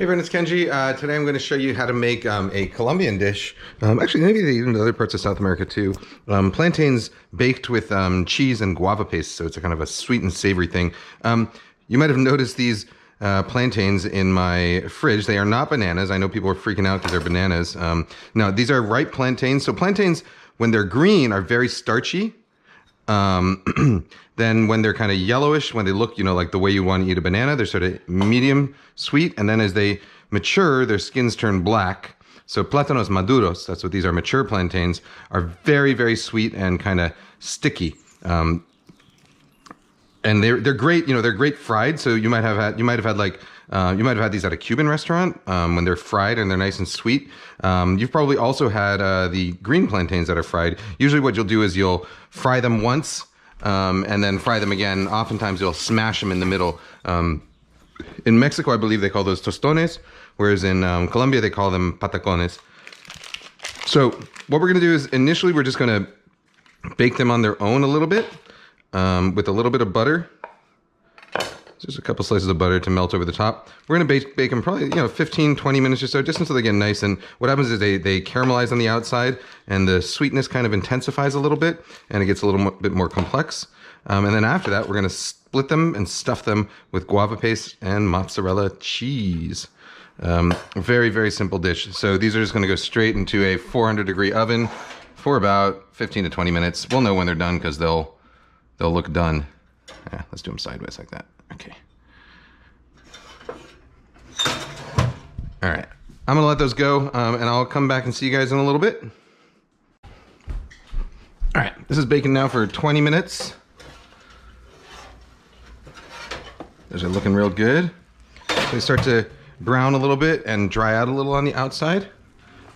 Hey everyone, it's Kenji. Today I'm going to show you how to make a Colombian dish. Actually, maybe they eat in other parts of South America too. Plantains baked with cheese and guava paste, so it's a kind of a sweet and savory thing. You might have noticed these plantains in my fridge. They are not bananas. I know people are freaking out because they're bananas. No, these are ripe plantains. So plantains, when they're green, are very starchy. Then when they're kind of yellowish, when they look, like the way you want to eat a banana, they're sort of medium sweet. And then as they mature, their skins turn black. So Platanos Maduros, that's what these are, mature plantains, are very, very sweet and kind of sticky. And they're great, they're great fried. So you might have had these at a Cuban restaurant when they're fried and they're nice and sweet. You've probably also had the green plantains that are fried. Usually what you'll do is you'll fry them once and then fry them again. Oftentimes you'll smash them in the middle. In Mexico, I believe they call those tostones, whereas in Colombia, they call them patacones. So what we're gonna do is initially we're just gonna bake them on their own a little bit with a little bit of butter. Just a couple slices of butter to melt over the top. We're gonna bake them probably 15, 20 minutes or so, just until they get nice. And what happens is they caramelize on the outside and the sweetness kind of intensifies a little bit and it gets a little bit more complex. And then after that, we're gonna split them and stuff them with guava paste and mozzarella cheese. Very, very simple dish. So these are just gonna go straight into a 400-degree oven for about 15 to 20 minutes. We'll know when they're done because they'll look done. Yeah, let's do them sideways like that. Okay. All right. I'm gonna let those go, and I'll come back and see you guys in a little bit. All right, this is baking now for 20 minutes. Those are looking real good. They start to brown a little bit and dry out a little on the outside.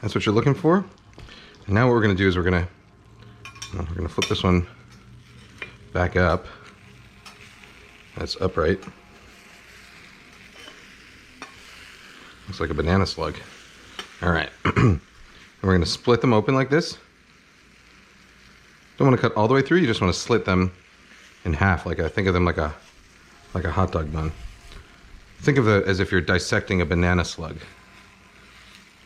That's what you're looking for. And now what we're gonna do is we're gonna flip this one back up. That's upright. Looks like a banana slug. All right. And we're gonna split them open like this. Don't want to cut all the way through, you just want to slit them in half, think of them like a hot dog bun. Think of it as if you're dissecting a banana slug.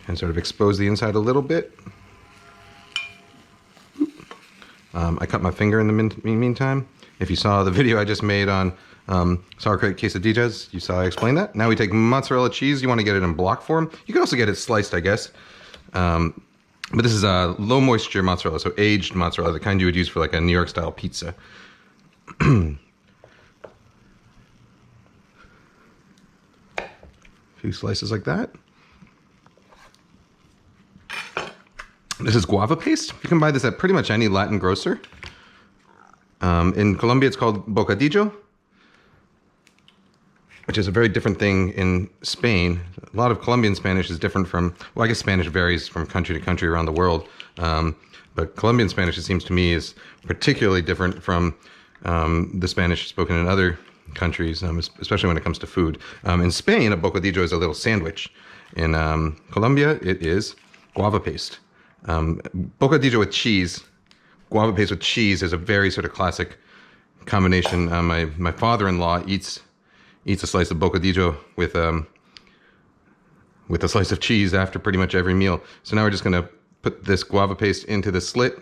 And sort of expose the inside a little bit. I cut my finger in the meantime. If you saw the video I just made on sauerkraut quesadillas, you saw I explained that. Now we take mozzarella cheese. You want to get it in block form. You can also get it sliced, I guess. But this is a low moisture mozzarella, so aged mozzarella, the kind you would use for like a New York style pizza. A few slices like that. This is guava paste. You can buy this at pretty much any Latin grocer. In Colombia, it's called bocadillo, which is a very different thing in Spain. A lot of Colombian Spanish is different from, well, I guess Spanish varies from country to country around the world. But Colombian Spanish, it seems to me, is particularly different from the Spanish spoken in other countries, especially when it comes to food. In Spain, a bocadillo is a little sandwich. In Colombia, it is guava paste. Bocadillo with cheese, guava paste with cheese is a very sort of classic combination. My father-in-law eats a slice of bocadillo with a slice of cheese after pretty much every meal. So now we're just gonna put this guava paste into the slit.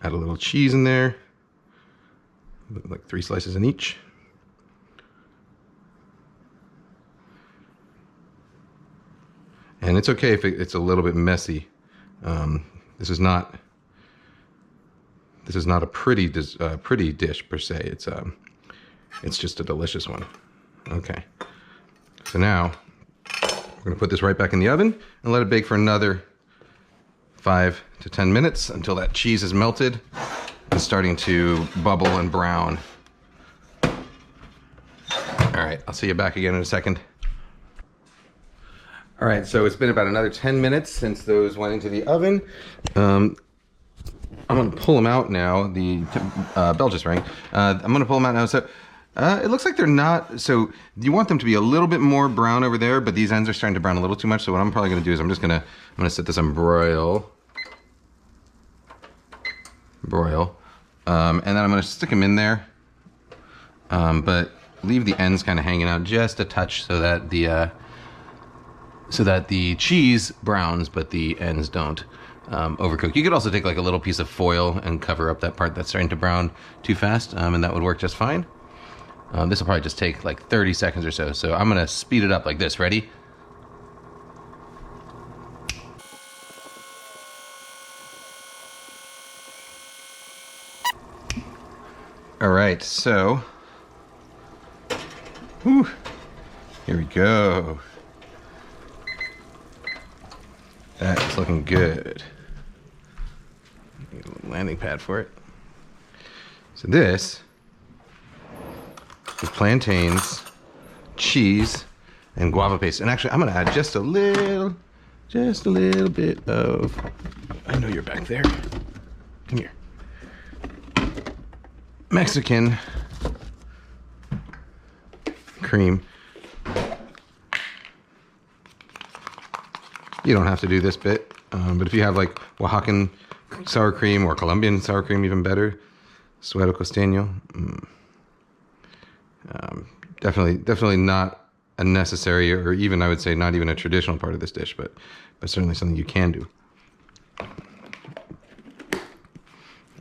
Add a little cheese in there, like 3 slices in each. And it's okay if it's a little bit messy. This is not a pretty dish per se. It's just a delicious one. Okay. So now we're gonna put this right back in the oven and let it bake for another 5 to 10 minutes until that cheese is melted and starting to bubble and brown. All right, I'll see you back again in a second. All right, so it's been about another 10 minutes since those went into the oven. I'm gonna pull them out now. The bell just rang. I'm gonna pull them out now. So it looks like they're not, so you want them to be a little bit more brown over there, but these ends are starting to brown a little too much. So what I'm probably gonna do is I'm gonna set this on broil. And then I'm gonna stick them in there, but leave the ends kind of hanging out just a touch so that the cheese browns, but the ends don't overcook. You could also take like a little piece of foil and cover up that part that's starting to brown too fast, and that would work just fine. This will probably just take like 30 seconds or so. So I'm gonna speed it up like this. Ready? All right, so, whew, here we go. That is looking good. Need a little landing pad for it. So this is plantains, cheese, and guava paste. And actually, I'm gonna add just a little bit of, I know you're back there. Come here. Mexican cream. You don't have to do this bit, but if you have like Oaxacan sour cream or Colombian sour cream, even better. Suero costeño. Definitely not a necessary, or even I would say not even a traditional part of this dish, but certainly something you can do.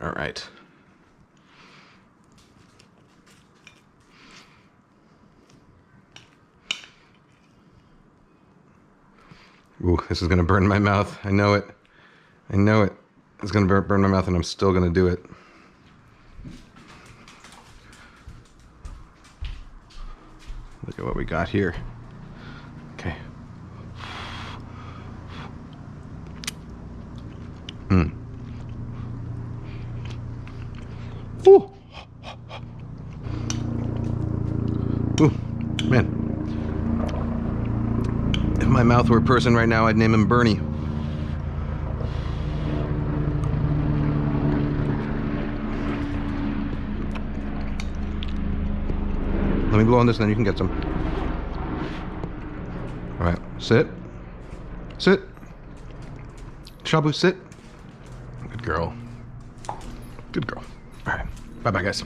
All right. Ooh, this is gonna burn my mouth. I know it. I know it. It's gonna burn my mouth, and I'm still gonna do it. Look at what we got here. Okay. Ooh. Ooh, man. If my mouth were a person right now, I'd name him Bernie. Let me blow on this, and then you can get some. All right, sit. Sit. Shabu, sit. Good girl. Good girl. All right, bye-bye, guys.